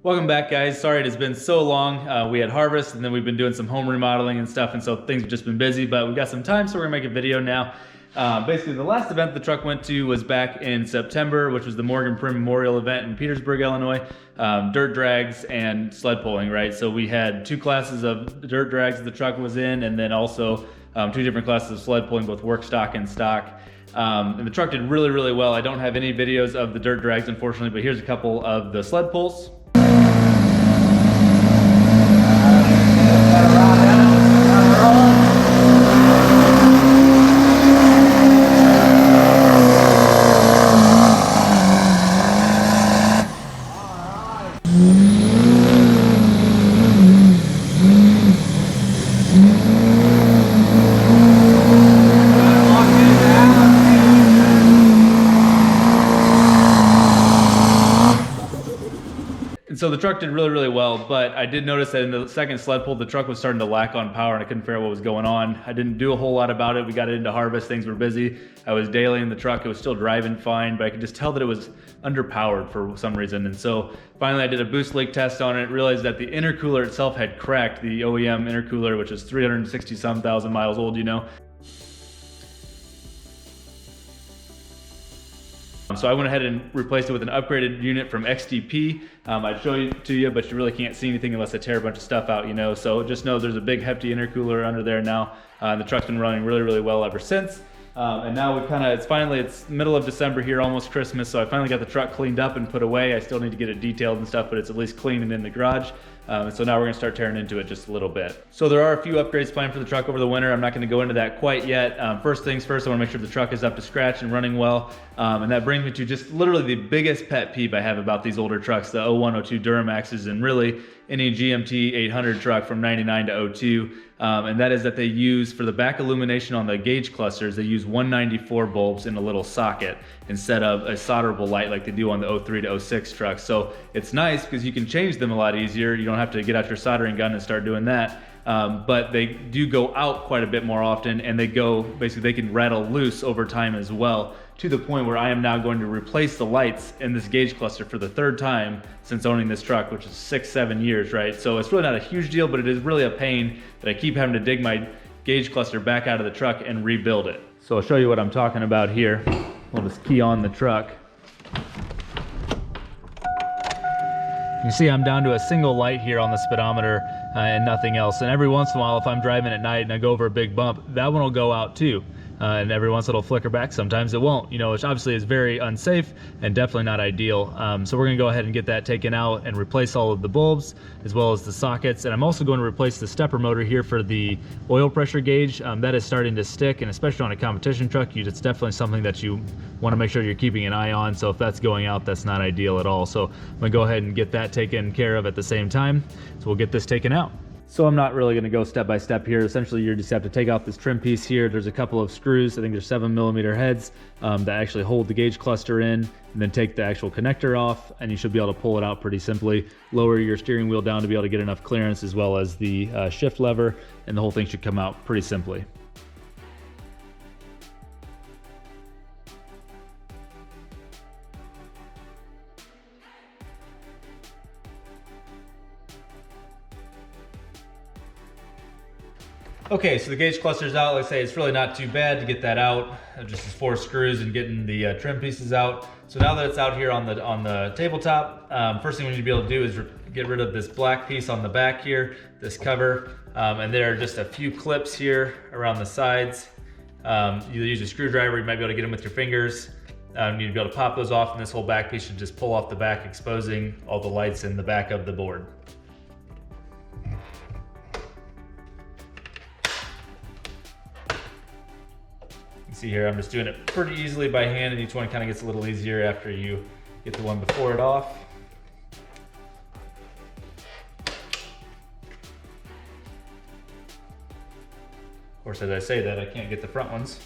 Welcome back, guys. Sorry it has been so long. We had harvest and then we've been doing some home remodeling and stuff, and so things have just been busy, but we got some time, so we're gonna make a video now. Basically, the last event the truck went to was back in September, which was the Morgan Prim Memorial event in Petersburg, Illinois. Dirt drags and sled pulling, right? So we had two classes of dirt drags that the truck was in, and then also two different classes of sled pulling, both work stock and stock. And the truck did really, really well. I don't have any videos of the dirt drags, unfortunately, but here's a couple of the sled pulls. So the truck did really, really well, but I did notice that in the second sled pull, the truck was starting to lack on power and I couldn't figure out what was going on. I didn't do a whole lot about it. We got it into harvest, things were busy. I was daily in the truck, it was still driving fine, but I could just tell that it was underpowered for some reason. And so finally I did a boost leak test on it, realized that the intercooler itself had cracked, the OEM intercooler, which is 360 some thousand miles old, you know. So I went ahead and replaced it with an upgraded unit from XTP. I'd show it to you, but you really can't see anything unless I tear a bunch of stuff out, you know. So just know there's a big hefty intercooler under there now. The truck's been running really, really well ever since. And now we've it's middle of December here, almost Christmas, so I finally got the truck cleaned up and put away. I still need to get it detailed and stuff, but it's at least clean and in the garage. And so now we're gonna start tearing into it just a little bit. So there are a few upgrades planned for the truck over the winter. I'm not gonna go into that quite yet. First things first, I wanna make sure the truck is up to scratch and running well. And that brings me to just literally the biggest pet peeve I have about these older trucks, the 01, 02 Duramaxes, and really any GMT800 truck from 99 to 02. And that is that they use, for the back illumination on the gauge clusters, they use 194 bulbs in a little socket instead of a solderable light like they do on the 03 to 06 trucks. So it's nice because you can change them a lot easier. You don't have to get out your soldering gun and start doing that. But they do go out quite a bit more often, and they can rattle loose over time as well, to the point where I am now going to replace the lights in this gauge cluster for the third time since owning this truck, which is 6-7 years, right? So it's really not a huge deal, but it is really a pain that I keep having to dig my gauge cluster back out of the truck and rebuild it. So I'll show you what I'm talking about here. We'll just key on the truck. You see I'm down to a single light here on the speedometer and nothing else. And every once in a while, if I'm driving at night and I go over a big bump, that one will go out too. And every once it'll flicker back, sometimes it won't, you know, which obviously is very unsafe and definitely not ideal. So we're gonna go ahead and get that taken out and replace all of the bulbs as well as the sockets. And I'm also going to replace the stepper motor here for the oil pressure gauge. That is starting to stick, and especially on a competition truck, it's definitely something that you wanna make sure you're keeping an eye on. So if that's going out, that's not ideal at all. So I'm gonna go ahead and get that taken care of at the same time. So we'll get this taken out. So I'm not really going to go step by step here. Essentially, you just have to take out this trim piece here. There's a couple of screws. I think there's 7mm heads that actually hold the gauge cluster in, and then take the actual connector off, and you should be able to pull it out pretty simply. Lower your steering wheel down to be able to get enough clearance, as well as the shift lever, and the whole thing should come out pretty simply. Okay, so the gauge cluster's out. Like I say, it's really not too bad to get that out. Just 4 screws and getting the trim pieces out. So now that it's out here on the tabletop, first thing we need to be able to do is get rid of this black piece on the back here, this cover. And there are just a few clips here around the sides. You use a screwdriver, you might be able to get them with your fingers. You need to be able to pop those off, and this whole back piece should just pull off the back, exposing all the lights in the back of the board. See here, I'm just doing it pretty easily by hand, and each one kind of gets a little easier after you get the one before it off. Of course, as I say that, I can't get the front ones.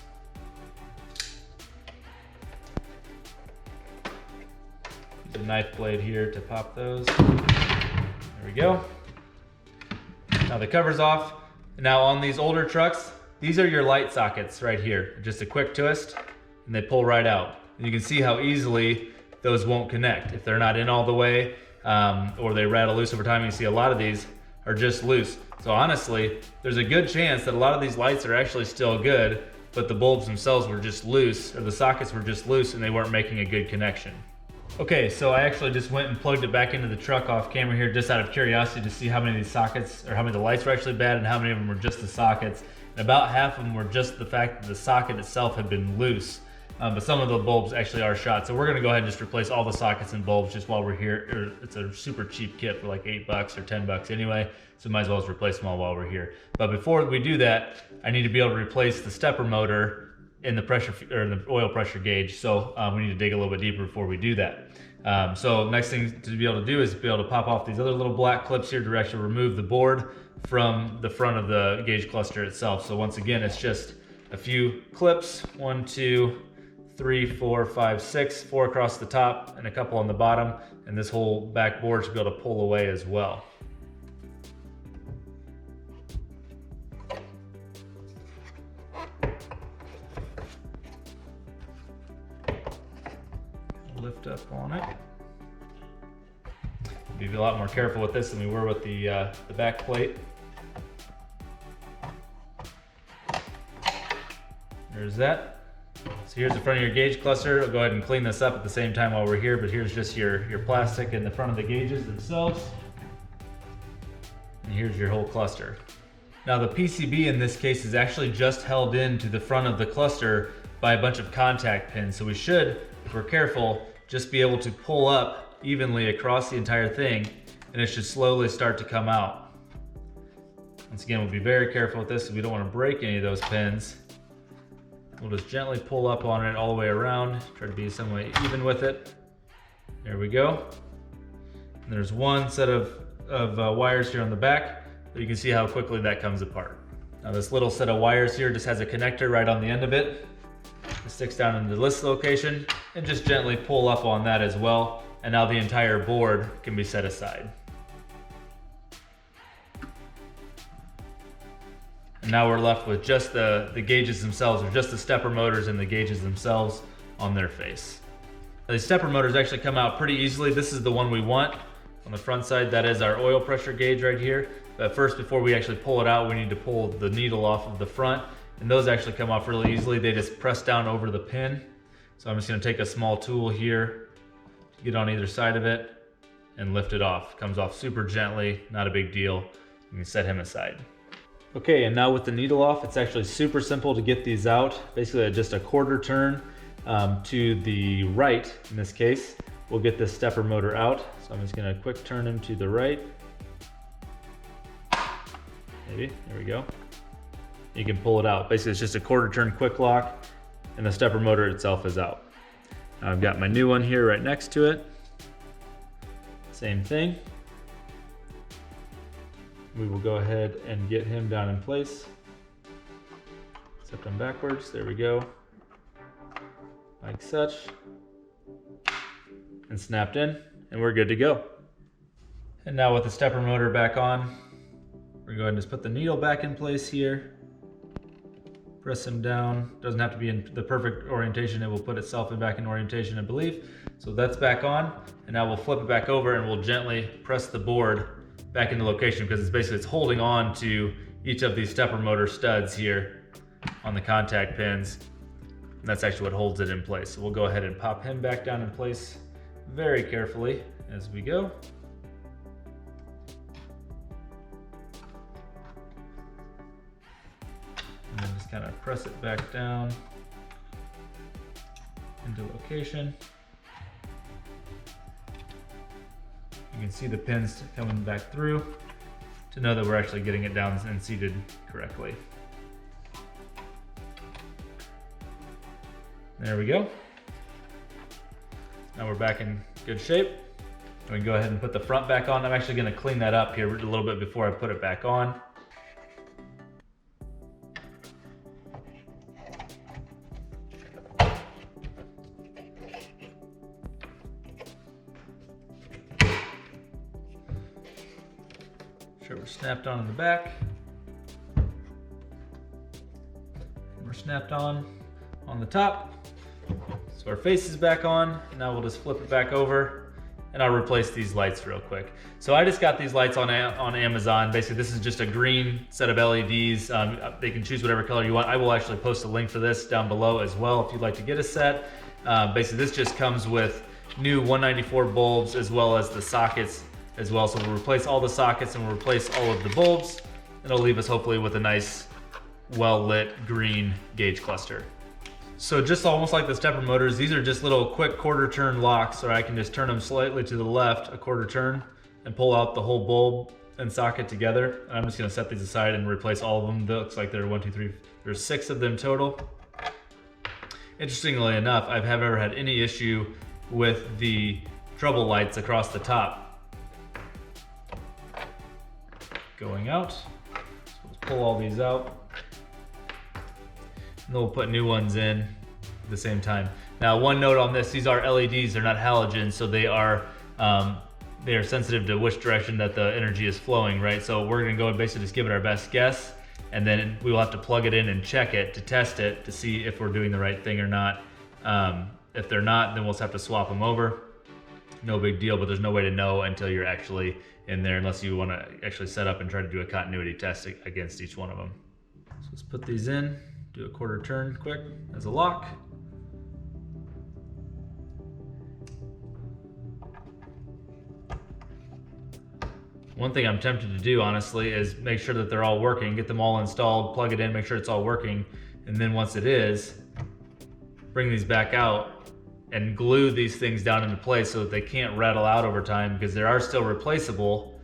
Use a knife blade here to pop those. There we go. Now the cover's off. Now on these older trucks, these are your light sockets right here. Just a quick twist and they pull right out. And you can see how easily those won't connect. If they're not in all the way, or they rattle loose over time. You see a lot of these are just loose. So honestly, there's a good chance that a lot of these lights are actually still good, but the bulbs themselves were just loose, or the sockets were just loose and they weren't making a good connection. Okay, so I actually just went and plugged it back into the truck off camera here just out of curiosity to see how many of these sockets, or how many of the lights were actually bad and how many of them were just the sockets. And about half of them were just the fact that the socket itself had been loose. But some of the bulbs actually are shot. So we're gonna go ahead and just replace all the sockets and bulbs just while we're here. It's a super cheap kit for like $8 or $10 anyway. So might as well just replace them all while we're here. But before we do that, I need to be able to replace the stepper motor in the pressure, or the oil pressure gauge. So we need to dig a little bit deeper before we do that. So next thing to be able to do is be able to pop off these other little black clips here to actually remove the board from the front of the gauge cluster itself. So once again, it's just a few clips, 1, 2, 3, 4, 5, 6, 4 across the top and a couple on the bottom. And this whole back board should be able to pull away as well. Lift up on it. Be a lot more careful with this than we were with the back plate. There's that. So here's the front of your gauge cluster. I'll go ahead and clean this up at the same time while we're here, but here's just your plastic in the front of the gauges themselves. And here's your whole cluster. Now the PCB in this case is actually just held into the front of the cluster by a bunch of contact pins. So we should, if we're careful, just be able to pull up evenly across the entire thing, and it should slowly start to come out. Once again, we'll be very careful with this because we don't want to break any of those pins. We'll just gently pull up on it all the way around, try to be some way even with it. There we go. And there's one set of wires here on the back, but you can see how quickly that comes apart. Now this little set of wires here just has a connector right on the end of it. It sticks down into this location, and just gently pull up on that as well. And now the entire board can be set aside. And now we're left with just the gauges themselves, or just the stepper motors and the gauges themselves on their face. Now, these stepper motors actually come out pretty easily. This is the one we want on the front side. That is our oil pressure gauge right here. But first, before we actually pull it out, we need to pull the needle off of the front. And those actually come off really easily. They just press down over the pin. So I'm just gonna take a small tool here to get on either side of it and lift it off. Comes off super gently, not a big deal. You can set him aside. Okay, and now with the needle off, it's actually super simple to get these out. Basically just a quarter turn to the right, in this case, we'll get this stepper motor out. So I'm just gonna quick turn him to the right. Maybe, there we go. You can pull it out. Basically, it's just a quarter turn quick lock, and the stepper motor itself is out. Now I've got my new one here right next to it. Same thing. We will go ahead and get him down in place. Set him backwards, there we go. Like such. And snapped in, and we're good to go. And now with the stepper motor back on, we're going to just put the needle back in place here. Press him down. Doesn't have to be in the perfect orientation. It will put itself back in orientation, I believe. So that's back on. And now we'll flip it back over and we'll gently press the board back into location, because it's holding on to each of these stepper motor studs here on the contact pins. And that's actually what holds it in place. So we'll go ahead and pop him back down in place very carefully as we go. And then just kind of press it back down into location. You can see the pins coming back through to know that we're actually getting it down and seated correctly. There we go. Now we're back in good shape. We can go ahead and put the front back on. I'm actually going to clean that up here a little bit before I put it back on. Sure, we're snapped on in the back. We're snapped on the top. So our face is back on. Now we'll just flip it back over and I'll replace these lights real quick. So I just got these lights on Amazon. Basically, this is just a green set of LEDs. They can choose whatever color you want. I will actually post a link for this down below as well if you'd like to get a set. Basically, this just comes with new 194 bulbs as well as the sockets as well. So we'll replace all the sockets and we'll replace all of the bulbs. And it'll leave us hopefully with a nice, well-lit green gauge cluster. So just almost like the stepper motors, these are just little quick quarter turn locks, or I can just turn them slightly to the left, a quarter turn, and pull out the whole bulb and socket together. And I'm just gonna set these aside and replace all of them. That looks like there are 1, 2, 3, there's 6 of them total. Interestingly enough, I've never had any issue with the trouble lights across the top. Going out, so let's pull all these out. And then we'll put new ones in at the same time. Now, one note on this, these are LEDs, they're not halogens, so they are sensitive to which direction that the energy is flowing, right? So we're gonna go and basically just give it our best guess, and then we will have to plug it in and check it to test it to see if we're doing the right thing or not. If they're not, then we'll just have to swap them over. No big deal, but there's no way to know until you're actually in there, unless you wanna actually set up and try to do a continuity test against each one of them. So let's put these in. Do a quarter turn quick as a lock. One thing I'm tempted to do, honestly, is make sure that they're all working, get them all installed, plug it in, make sure it's all working, and then once it is, bring these back out and glue these things down into place so that they can't rattle out over time, because they are still replaceable.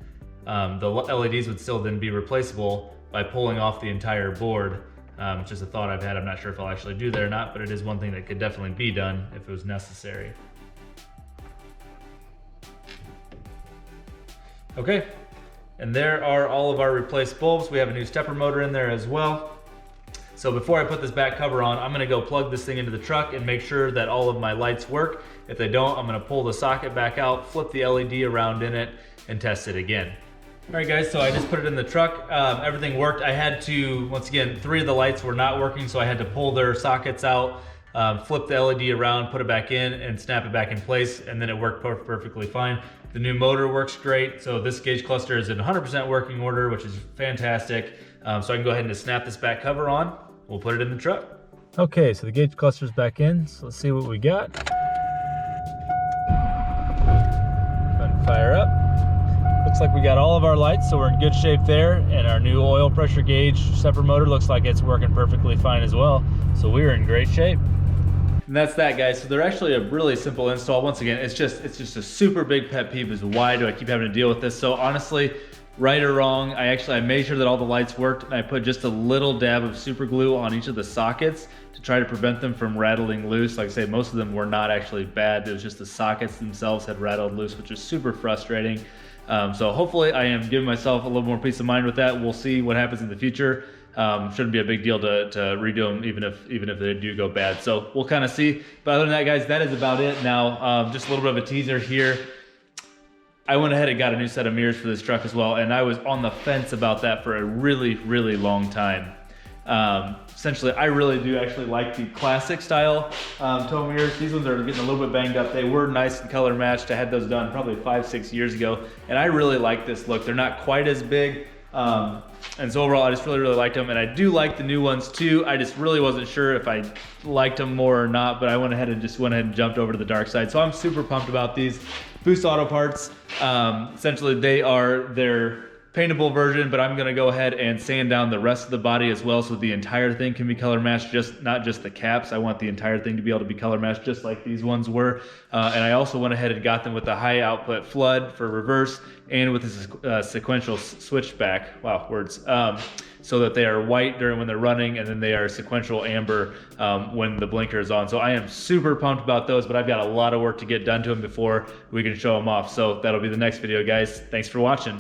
The LEDs would still then be replaceable by pulling off the entire board. It's just a thought I've had. I'm not sure if I'll actually do that or not, but it is one thing that could definitely be done if it was necessary. Okay, and there are all of our replaced bulbs. We have a new stepper motor in there as well. So before I put this back cover on, I'm gonna go plug this thing into the truck and make sure that all of my lights work. If they don't, I'm gonna pull the socket back out, flip the LED around in it, and test it again. All right guys, so I just put it in the truck. Everything worked. I had to, once again, 3 of the lights were not working, so I had to pull their sockets out, flip the LED around, put it back in, and snap it back in place, and then it worked perfectly fine. The new motor works great, so this gauge cluster is in 100% working order, which is fantastic. So I can go ahead and just snap this back cover on. We'll put it in the truck. Okay, so the gauge cluster's back in, so let's see what we got. Go ahead and fire up. Looks like we got all of our lights, so we're in good shape there, and our new oil pressure gauge stepper motor looks like it's working perfectly fine as well. So we're in great shape. And that's that, guys. So they're actually a really simple install. Once again, it's just a super big pet peeve is why do I keep having to deal with this? So honestly, right or wrong, I made sure that all the lights worked, and I put just a little dab of super glue on each of the sockets to try to prevent them from rattling loose. Like I say, most of them were not actually bad. It was just the sockets themselves had rattled loose, which is super frustrating. So hopefully I am giving myself a little more peace of mind with that. We'll see what happens in the future. Shouldn't be a big deal to redo them even if they do go bad. So we'll kind of see. But other than that, guys, that is about it. Now, just a little bit of a teaser here. I went ahead and got a new set of mirrors for this truck as well, and I was on the fence about that for a really, really long time. Essentially, I really do actually like the classic style tow mirrors. These ones are getting a little bit banged up. They were nice and color matched. I had those done probably 5-6 years ago, and I really like this look. They're not quite as big, and so overall I just really liked them, and I do like the new ones too. I just really wasn't sure if I liked them more or not, but I went ahead and jumped over to the dark side. So I'm super pumped about these. Boost Auto Parts, essentially they are their paintable version, but I'm gonna go ahead and sand down the rest of the body as well, so the entire thing can be color matched, not just the caps. I want the entire thing to be able to be color matched just like these ones were. And I also went ahead and got them with the high output flood for reverse and with a sequential switchback, wow, words, so that they are white when they're running, and then they are sequential amber when the blinker is on. So I am super pumped about those, but I've got a lot of work to get done to them before we can show them off. So that'll be the next video, guys. Thanks for watching.